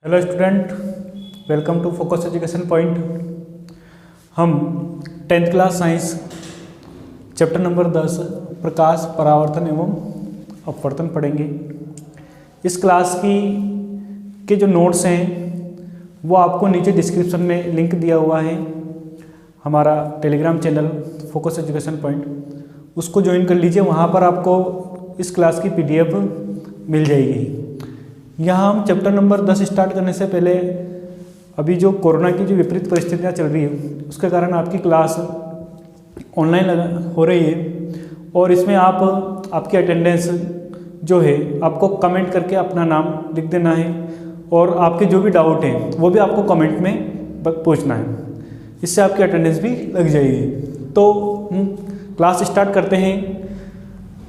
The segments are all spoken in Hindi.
Hello student, welcome to focus education point. हम 10th class science chapter number 10 प्रकाश, परावर्तन एवं अपवर्तन पढ़ेंगे। इस क्लास के जो नोट्स हैं वो आपको नीचे डिस्क्रिप्शन में लिंक दिया हुआ है, हमारा Telegram channel focus education point, उसको ज्वाइन कर लीजिए। वहाँ पर आपको इस क्लास की PDF मिल जाएगी। यहाँ हम चैप्टर नंबर 10 स्टार्ट करने से पहले अभी जो कोरोना की जो विपरीत परिस्थितियाँ चल रही है उसके कारण आपकी क्लास ऑनलाइन हो रही है और इसमें आपकी अटेंडेंस जो है आपको कमेंट करके अपना नाम लिख देना है और आपके जो भी डाउट हैं वो भी आपको कमेंट में पूछना है। इससे आपकी अटेंडेंस भी लग जाएगी। तो क्लास स्टार्ट करते हैं।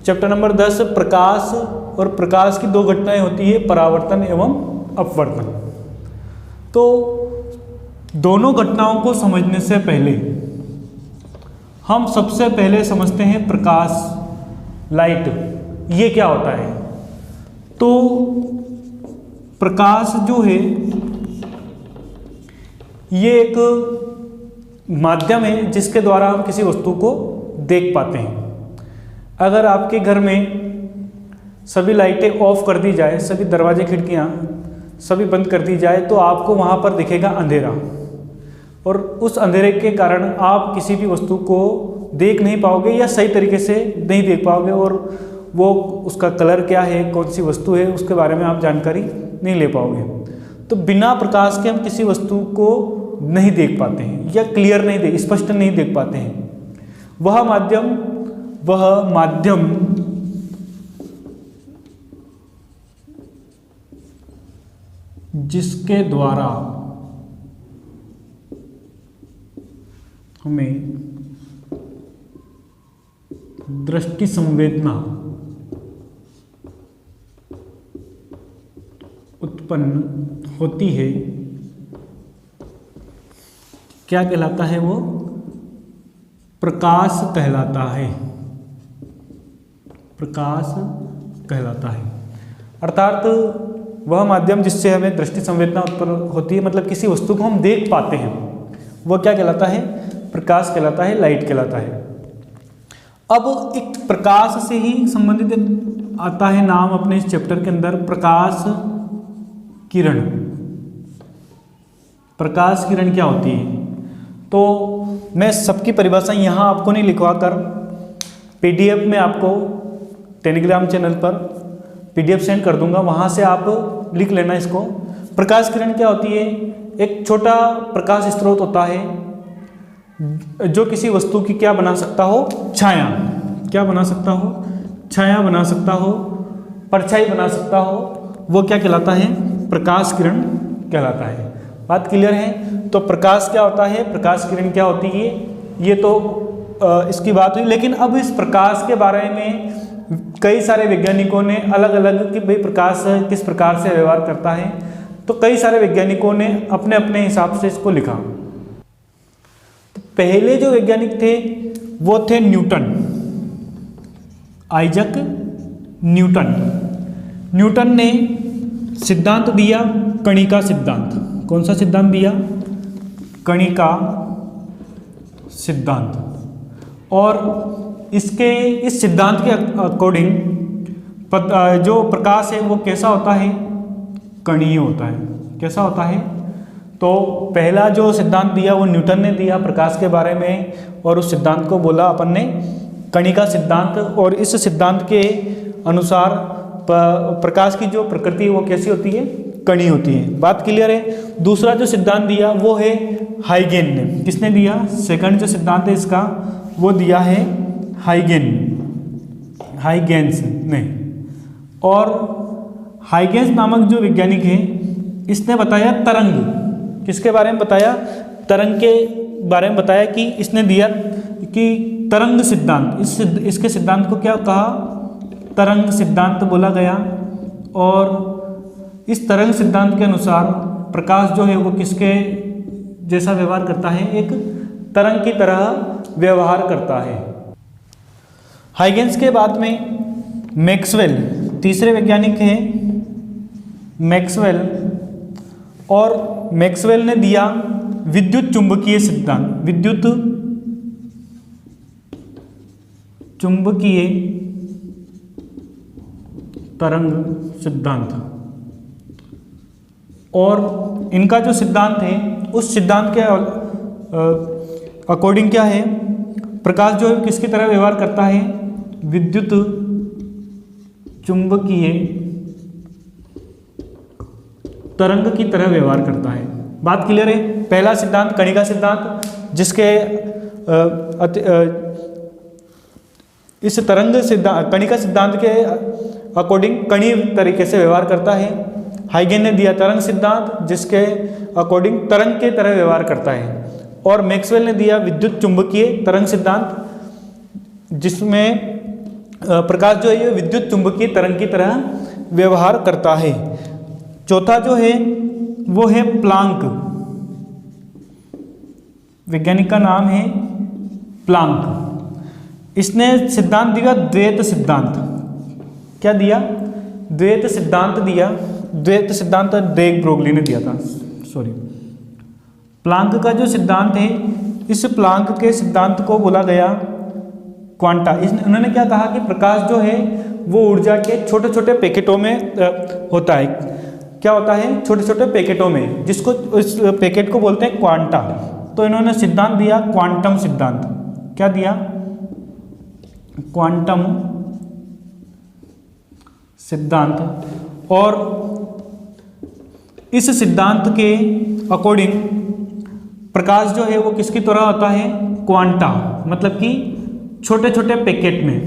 चैप्टर नंबर 10 प्रकाश, और प्रकाश की दो घटनाएं होती है, परावर्तन एवं अपवर्तन। तो दोनों घटनाओं को समझने से पहले हम सबसे पहले समझते हैं प्रकाश, लाइट, ये क्या होता है। तो प्रकाश जो है ये एक माध्यम है जिसके द्वारा हम किसी वस्तु को देख पाते हैं। अगर आपके घर में सभी लाइटें ऑफ कर दी जाए, सभी दरवाजे खिड़कियाँ सभी बंद कर दी जाए तो आपको वहाँ पर दिखेगा अंधेरा, और उस अंधेरे के कारण आप किसी भी वस्तु को देख नहीं पाओगे या सही तरीके से नहीं देख पाओगे, और वो उसका कलर क्या है, कौन सी वस्तु है, उसके बारे में आप जानकारी नहीं ले पाओगे। तो बिना प्रकाश के हम किसी वस्तु को नहीं देख पाते हैं या क्लियर नहीं स्पष्ट नहीं देख पाते हैं। वह माध्यम जिसके द्वारा हमें दृष्टि संवेदना उत्पन्न होती है, क्या कहलाता है? वो प्रकाश कहलाता है। प्रकाश कहलाता है अर्थात वह माध्यम जिससे हमें दृष्टि संवेदना उत्पन्न होती है, मतलब किसी वस्तु को हम देख पाते हैं, वह क्या कहलाता है? प्रकाश कहलाता है, लाइट कहलाता है। अब एक प्रकाश से ही संबंधित आता है नाम अपने इस चैप्टर के अंदर, प्रकाश किरण। प्रकाश किरण क्या होती है? तो मैं सबकी परिभाषा यहाँ आपको नहीं लिखवा कर PDF में आपको टेलीग्राम चैनल पर PDF सेंड कर दूंगा, वहाँ से आप लिख लेना इसको। प्रकाश किरण क्या होती है? एक छोटा प्रकाश स्रोत होता है जो किसी वस्तु की क्या बना सकता हो? छाया। क्या बना सकता हो? छाया बना सकता हो, परछाई बना सकता हो। वो क्या कहलाता है? प्रकाश किरण कहलाता है। बात क्लियर है? तो प्रकाश क्या होता है, प्रकाश किरण क्या होती है, ये तो इसकी बात हुई। लेकिन अब इस प्रकाश के बारे में कई सारे वैज्ञानिकों ने अलग अलग कि भाई प्रकाश किस प्रकार से व्यवहार करता है, तो कई सारे वैज्ञानिकों ने अपने अपने हिसाब से इसको लिखा। तो पहले जो वैज्ञानिक थे वो थे न्यूटन, आइजक न्यूटन। न्यूटन ने सिद्धांत दिया कणिका सिद्धांत। कौन सा सिद्धांत दिया? कणिका सिद्धांत। और इस सिद्धांत के अकॉर्डिंग जो प्रकाश है वो कैसा होता है? कणीय होता है। कैसा होता है? तो पहला जो सिद्धांत दिया वो न्यूटन ने दिया प्रकाश के बारे में, और उस सिद्धांत को बोला अपन ने कणिका सिद्धांत। और इस सिद्धांत के अनुसार प्रकाश की जो प्रकृति है वो कैसी होती है? कणीय होती है। बात क्लियर है? दूसरा जो सिद्धांत दिया वो है हाइगेन ने। किसने दिया? सेकंड जो सिद्धांत है इसका वो दिया है हाइगेंस ने। और हाइगेंस नामक जो वैज्ञानिक है इसने बताया तरंग। किसके बारे में बताया? तरंग के बारे में बताया कि इसने दिया कि तरंग सिद्धांत। इसके सिद्धांत को क्या कहा? तरंग सिद्धांत बोला गया। और इस तरंग सिद्धांत के अनुसार प्रकाश जो है वो किसके जैसा व्यवहार करता है? एक तरंग की तरह व्यवहार करता है। हाइगेंस के बाद में मैक्सवेल तीसरे वैज्ञानिक हैं। मैक्सवेल और मैक्सवेल ने दिया विद्युत चुंबकीय सिद्धांत, विद्युत चुंबकीय तरंग सिद्धांत। और इनका जो सिद्धांत है उस सिद्धांत के अकॉर्डिंग क्या है, प्रकाश जो है किसकी तरह व्यवहार करता है, विद्युत चुंबकीय तरंग की तरह व्यवहार करता है। बात क्लियर है। पहला सिद्धांत कणिका सिद्धांत, जिसके इस तरंग सिद्धांत कणिका सिद्धांत के अकॉर्डिंग कणीय तरीके से व्यवहार करता है। हाइगेन ने दिया तरंग सिद्धांत, जिसके अकॉर्डिंग तरंग के तरह व्यवहार करता है। और मैक्सवेल ने दिया विद्युत चुंबकीय तरंग सिद्धांत, जिसमें प्रकाश जो है विद्युत चुंबकीय तरंग की तरह व्यवहार करता है। चौथा जो है वो है प्लांक, वैज्ञानिक का नाम है प्लांक। इसने सिद्धांत दिया द्वैत सिद्धांत। क्या दिया? द्वैत सिद्धांत दिया। द्वैत सिद्धांत डेग ब्रोगली ने दिया था, सॉरी। प्लांक का जो सिद्धांत है, इस प्लांक के सिद्धांत को बोला गया क्वांटा। उन्होंने क्या कहा कि प्रकाश जो है वो ऊर्जा के छोटे छोटे पैकेटों में होता है। क्या होता है? छोटे छोटे पैकेटों में, जिसको इस पैकेट को बोलते हैं क्वांटा। तो इन्होंने सिद्धांत दिया क्वांटम सिद्धांत। क्या दिया? क्वांटम सिद्धांत। और इस सिद्धांत के अकॉर्डिंग प्रकाश जो है वो किसकी तरह होता है? क्वांटा, मतलब कि छोटे छोटे पैकेट में,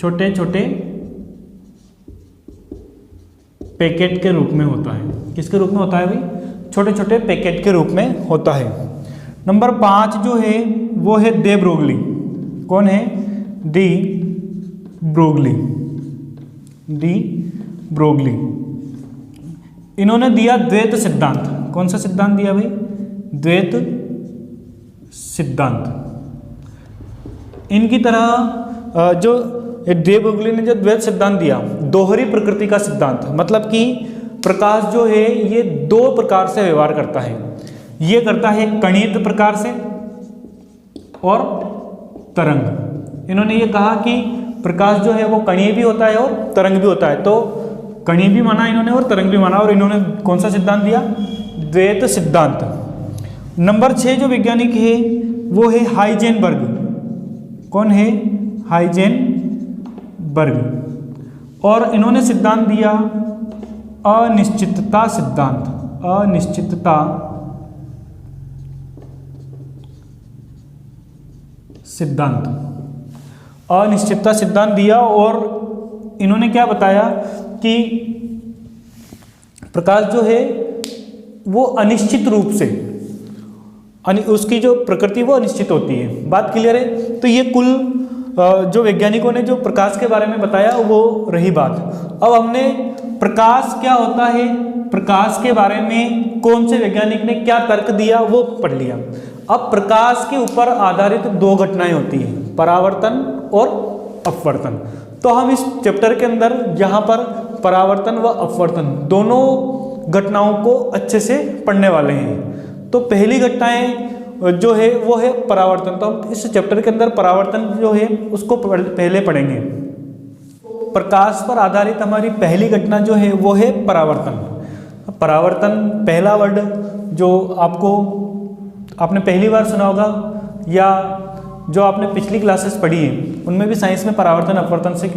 छोटे छोटे पैकेट के रूप में होता है। किसके रूप में होता है भाई? छोटे छोटे पैकेट के रूप में होता है। नंबर 5 जो है वो है दे ब्रोगली। कौन है? De Broglie. De Broglie. इन्होंने दिया द्वैत सिद्धांत। कौन सा सिद्धांत दिया भाई? द्वैत सिद्धांत। इनकी तरह जो दे ब्रोगली ने जो द्वैत सिद्धांत दिया, दोहरी प्रकृति का सिद्धांत, मतलब कि प्रकाश जो है ये दो प्रकार से व्यवहार करता है। ये करता है कणित प्रकार से और तरंग। इन्होंने ये कहा कि प्रकाश जो है वो कणीय भी होता है और तरंग भी होता है। तो कणीय भी माना इन्होंने और तरंग भी माना, और इन्होंने कौन सा सिद्धांत दिया? द्वैत सिद्धांत। नंबर 6 जो वैज्ञानिक है वो है हाइजेनबर्ग। कौन है? हाइजेनबर्ग। और इन्होंने सिद्धांत दिया अनिश्चितता सिद्धांत। अनिश्चितता सिद्धांत। अनिश्चितता सिद्धांत दिया। और इन्होंने क्या बताया कि प्रकाश जो है वो अनिश्चित रूप से, उसकी जो प्रकृति वो अनिश्चित होती है। बात क्लियर है? तो ये कुल जो वैज्ञानिकों ने जो प्रकाश के बारे में बताया वो रही बात। अब हमने प्रकाश क्या होता है, प्रकाश के बारे में कौन से वैज्ञानिक ने क्या तर्क दिया वो पढ़ लिया। अब प्रकाश के ऊपर आधारित 2 घटनाएं होती हैं, परावर्तन और अपवर्तन। तो हम इस चैप्टर के अंदर यहाँ पर परावर्तन व अपवर्तन दोनों घटनाओं को अच्छे से पढ़ने वाले हैं। तो पहली घटनाएं जो है वो है परावर्तन। तो हम इस चैप्टर के अंदर परावर्तन जो है उसको पहले पढ़ेंगे। प्रकाश पर आधारित हमारी पहली घटना जो है वो है परावर्तन। परावर्तन पहला वर्ड जो आपने पहली बार सुना होगा, या जो आपने पिछली क्लासेस पढ़ी है उनमें भी साइंस में परावर्तन अपवर्तन से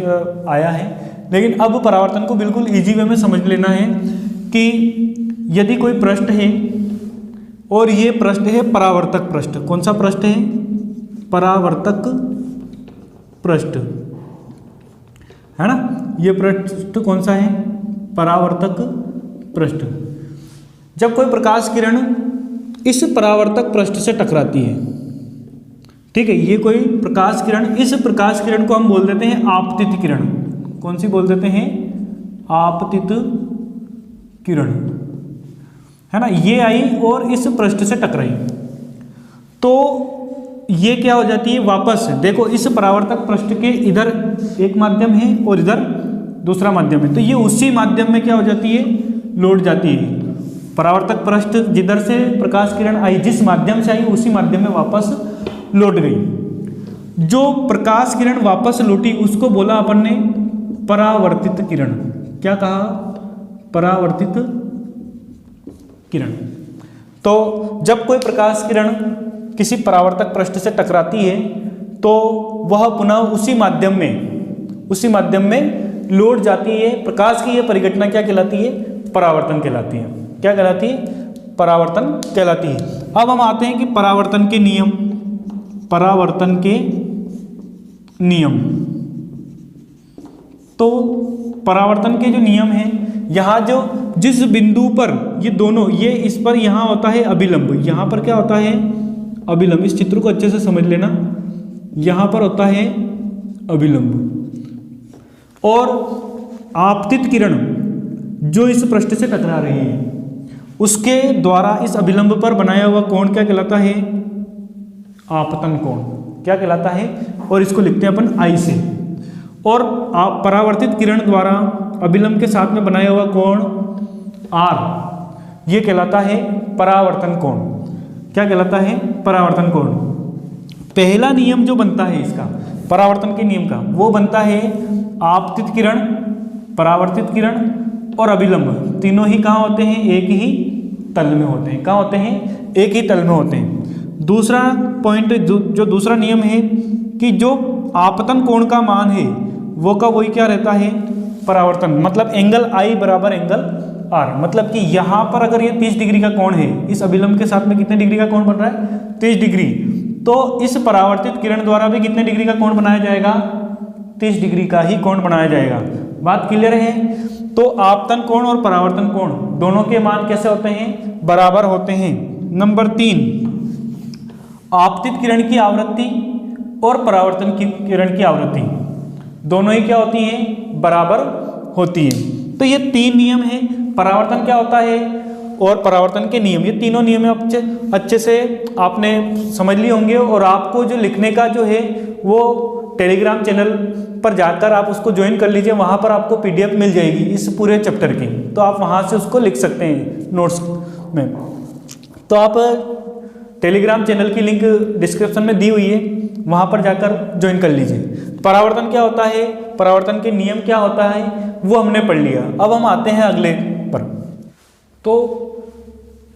आया है। लेकिन अब परावर्तन को बिल्कुल इजी वे में समझ लेना है कि यदि कोई पृष्ठ है और ये पृष्ठ है परावर्तक पृष्ठ। कौन सा पृष्ठ है? परावर्तक पृष्ठ, है ना। ये पृष्ठ कौन सा है? परावर्तक पृष्ठ। जब कोई प्रकाश किरण इस परावर्तक पृष्ठ से टकराती है, ठीक है, ये कोई प्रकाश किरण, इस प्रकाश किरण को हम बोल देते हैं आपतित किरण। कौन सी बोल देते हैं? आपतित किरण, है ना। ये आई और इस पृष्ठ से टकराई, तो ये क्या हो जाती है? वापस देखो, इस परावर्तक पृष्ठ के इधर एक माध्यम है और इधर दूसरा माध्यम है, तो ये उसी माध्यम में क्या हो जाती है? लौट जाती है। परावर्तक पृष्ठ जिधर से प्रकाश किरण आई, जिस माध्यम से आई उसी माध्यम में वापस लौट गई। जो प्रकाश किरण वापस लौटी उसको बोला अपन ने परावर्तित किरण। क्या कहा? परावर्तित किरण। तो जब कोई प्रकाश किरण किसी परावर्तक पृष्ठ से टकराती है तो वह पुनः उसी माध्यम में लौट जाती है। प्रकाश की यह परिघटना क्या कहलाती है? परावर्तन कहलाती है। क्या कहलाती है? परावर्तन कहलाती है। अब हम आते हैं कि परावर्तन के नियम। तो परावर्तन के जो नियम हैं, यहाँ जो जिस बिंदु पर ये दोनों, ये इस पर यहाँ होता है अभिलंब, यहाँ पर क्या होता है? अभिलंब। इस चित्र को अच्छे से समझ लेना, यहाँ पर होता है अभिलंब। और आपतित किरण जो इस पृष्ठ से टकरा रही है उसके द्वारा इस अभिलंब पर बनाया हुआ कोण क्या कहलाता है? आपतन कोण। क्या कहलाता है? और इसको लिखते हैं अपन I से। और परावर्तित किरण द्वारा अभिलंब के साथ में बनाया हुआ कोण R, ये कहलाता है परावर्तन कोण। क्या कहलाता है? परावर्तन कोण। पहला नियम जो बनता है इसका, परावर्तन के नियम का, वो बनता है आपतित किरण, परावर्तित किरण और अभिलंब तीनों ही कहाँ होते हैं? एक ही तल में होते हैं। कहाँ होते हैं? एक ही तल में होते हैं। दूसरा पॉइंट, जो दूसरा नियम है कि जो आपतन कोण का मान है वो का वही क्या रहता है? परावर्तन। मतलब एंगल I बराबर एंगल R। मतलब कि यहाँ पर अगर ये 30 डिग्री का कोण है, इस अभिलंब के साथ में कितने डिग्री का कोण बन रहा है? 30 डिग्री। तो इस परावर्तित किरण द्वारा भी कितने डिग्री का कोण बनाया जाएगा? 30 डिग्री का ही कोण बनाया जाएगा। बात क्लियर है? तो आपतन कोण और परावर्तन कोण दोनों के मान कैसे होते हैं? बराबर होते हैं। नंबर 3, आपतित किरण की आवृत्ति और परावर्तन की किरण की आवृत्ति दोनों ही क्या होती हैं? बराबर होती हैं। तो ये 3 नियम हैं। परावर्तन क्या होता है और परावर्तन के नियम, ये तीनों नियम अच्छे से आपने समझ लिए होंगे। और आपको जो लिखने का जो है वो टेलीग्राम चैनल पर जाकर आप उसको ज्वाइन कर लीजिए। वहाँ पर आपको PDF मिल जाएगी इस पूरे चैप्टर की, तो आप वहाँ से उसको लिख सकते हैं नोट्स में। तो आप टेलीग्राम चैनल की लिंक डिस्क्रिप्शन में दी हुई है, वहाँ पर जाकर ज्वाइन कर लीजिए। परावर्तन क्या होता है, परावर्तन के नियम क्या होता है, वो हमने पढ़ लिया। अब हम आते हैं अगले पर। तो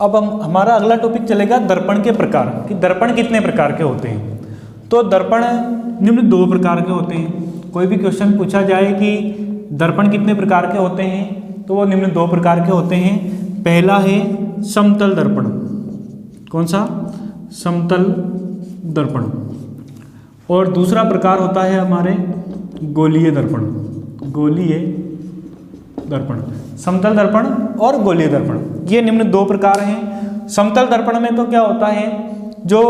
अब हमारा अगला टॉपिक चलेगा दर्पण के प्रकार, कि दर्पण कितने प्रकार के होते हैं। तो दर्पण निम्न 2 प्रकार के होते हैं। कोई भी क्वेश्चन पूछा जाए कि दर्पण कितने प्रकार के होते हैं, तो वो निम्न 2 प्रकार के होते हैं। पहला है समतल दर्पण। कौन सा? समतल दर्पण। और दूसरा प्रकार होता है हमारे गोलीय दर्पण। गोलीय दर्पण, समतल दर्पण और गोलीय दर्पण, ये निम्न 2 प्रकार हैं। समतल दर्पण में तो क्या होता है, जो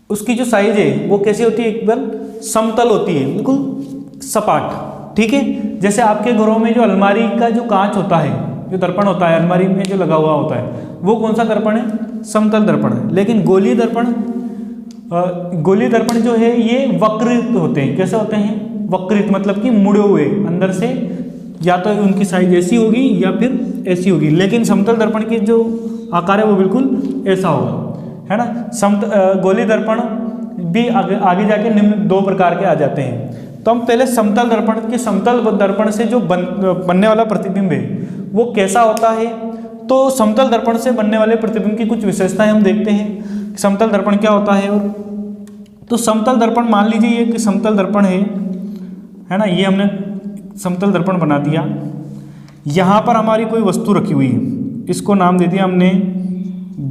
उसकी जो साइज है वो कैसी होती है? एकदम समतल होती है, बिल्कुल सपाट। ठीक है, जैसे आपके घरों में जो अलमारी का जो कांच होता है, जो दर्पण होता है अलमारी में जो लगा हुआ होता है, वो कौन सा दर्पण है? समतल दर्पण है। लेकिन गोलीय दर्पण जो है ये वक्रित होते हैं। कैसे होते हैं? वक्रित, मतलब कि मुड़े हुए, अंदर से या तो उनकी साइज ऐसी होगी या फिर ऐसी होगी। लेकिन समतल दर्पण की जो आकार है वो बिल्कुल ऐसा होगा, है ना। गोलीय दर्पण भी आगे जाके निम्न 2 प्रकार के आ जाते हैं। तो हम पहले समतल दर्पण के, समतल दर्पण से जो बनने वाला प्रतिबिंब है वो कैसा होता है। तो समतल दर्पण से बनने वाले प्रतिबिंब की कुछ विशेषताएं हम देखते हैं। समतल दर्पण क्या होता है। और तो समतल दर्पण, मान लीजिए ये कि समतल दर्पण है ना, ये हमने समतल दर्पण बना दिया। यहाँ पर हमारी कोई वस्तु रखी हुई है, इसको नाम दे दिया हमने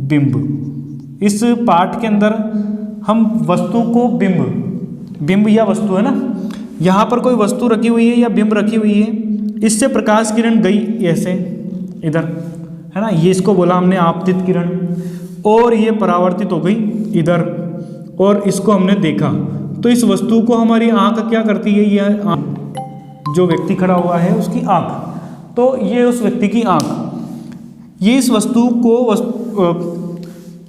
बिंब। इस पाठ के अंदर हम वस्तु को बिंब या वस्तु है ना, यहाँ पर कोई वस्तु रखी हुई है या बिंब रखी हुई है, इससे प्रकाश किरण गई ऐसे इधर, है ना, ये इसको बोला हमने आपतित किरण। और ये परावर्तित हो गई इधर, और इसको हमने देखा। तो इस वस्तु को हमारी आंख क्या करती है, यह आंख, जो व्यक्ति खड़ा हुआ है उसकी आंख, तो ये उस व्यक्ति की आंख, ये इस वस्तु को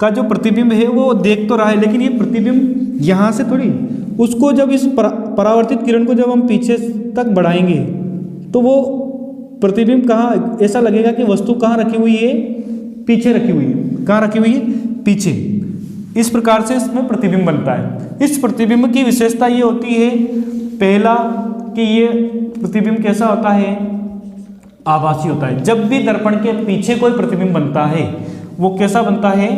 का जो प्रतिबिंब है वो देख तो रहा है, लेकिन ये प्रतिबिंब यहाँ से थोड़ी, उसको जब इस परावर्तित किरण को जब हम पीछे तक बढ़ाएंगे तो वो प्रतिबिंब कहाँ, ऐसा लगेगा कि वस्तु कहाँ रखी हुई है, पीछे रखी हुई है। कहाँ रखी हुई है, पीछे। इस प्रकार से इसमें प्रतिबिंब बनता है। इस प्रतिबिंब की विशेषता ये होती है, पहला कि ये प्रतिबिंब कैसा होता है, आभासी होता है। जब भी दर्पण के पीछे कोई प्रतिबिंब बनता है वो कैसा बनता है,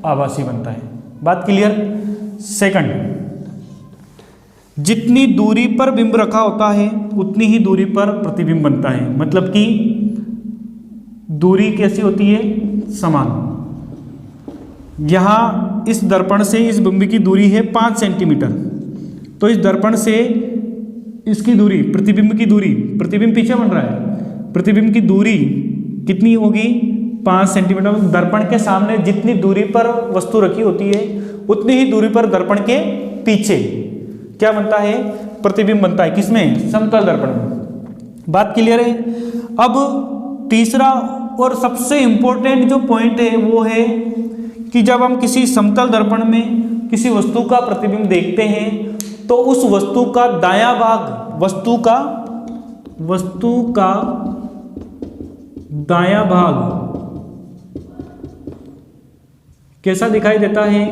आभासी बनता है। बात क्लियर। सेकंड, जितनी दूरी पर बिंब रखा होता है उतनी ही दूरी पर प्रतिबिंब बनता है। मतलब कि दूरी कैसी होती है, समान। यहां इस दर्पण से इस बिंब की दूरी है 5 सेंटीमीटर, तो इस दर्पण से इसकी दूरी, प्रतिबिंब की दूरी, प्रतिबिंब पीछे बन रहा है, प्रतिबिंब की दूरी कितनी होगी, 5 सेंटीमीटर। दर्पण के सामने जितनी दूरी पर वस्तु रखी होती है उतनी ही दूरी पर दर्पण के पीछे क्या बनता है, प्रतिबिंब बनता है। किसमें, समतल दर्पण में। बात क्लियर है। अब तीसरा और सबसे इंपॉर्टेंट जो पॉइंट है वो है कि जब हम किसी समतल दर्पण में किसी वस्तु का प्रतिबिंब देखते हैं तो उस वस्तु का दायां भाग, वस्तु का दायां भाग कैसा दिखाई देता है,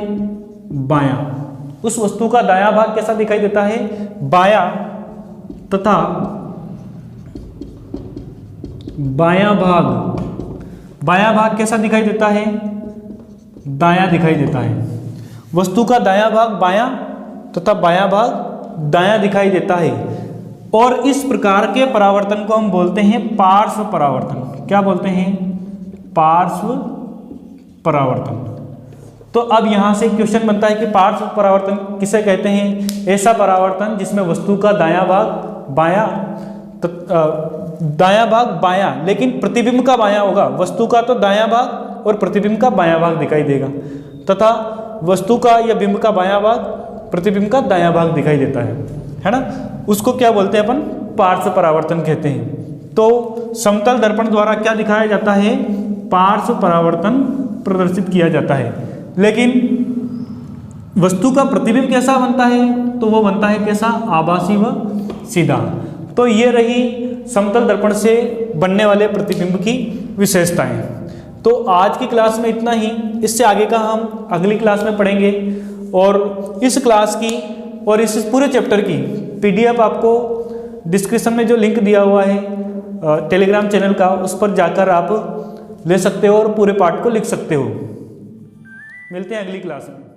बायां। उस वस्तु का दायां भाग कैसा दिखाई देता है, बायां, तथा बायां भाग कैसा दिखाई देता है, दायां दिखाई देता है। वस्तु का दायां भाग बायां तथा बायां भाग दायां दिखाई देता है। और इस प्रकार के परावर्तन को हम बोलते हैं पार्श्व परावर्तन। क्या बोलते हैं, पार्श्व परावर्तन। तो अब यहां से क्वेश्चन बनता है कि पार्श्व परावर्तन किसे कहते हैं, ऐसा परावर्तन जिसमें वस्तु का दायां भाग बायां लेकिन प्रतिबिंब का बायां होगा। वस्तु का तो दायां भाग और प्रतिबिंब का बायां भाग दिखाई देगा, तथा वस्तु का या बिंब का बायां भाग प्रतिबिंब का दायां भाग दिखाई देता है ना। उसको क्या बोलते हैं अपन, पार्श्व परावर्तन कहते हैं। तो समतल दर्पण द्वारा क्या दिखाया जाता है, पार्श्व परावर्तन प्रदर्शित किया जाता है। लेकिन वस्तु का प्रतिबिंब कैसा बनता है, तो वो बनता है कैसा, आभासी व सीधा। तो ये रही समतल दर्पण से बनने वाले प्रतिबिंब की विशेषताएं। तो आज की क्लास में इतना ही। इससे आगे का हम अगली क्लास में पढ़ेंगे। और इस क्लास की और इस पूरे चैप्टर की PDF आपको डिस्क्रिप्शन में जो लिंक दिया हुआ है टेलीग्राम चैनल का, उस पर जाकर आप ले सकते हो और पूरे पाठ को लिख सकते हो। मिलते हैं अगली क्लास में।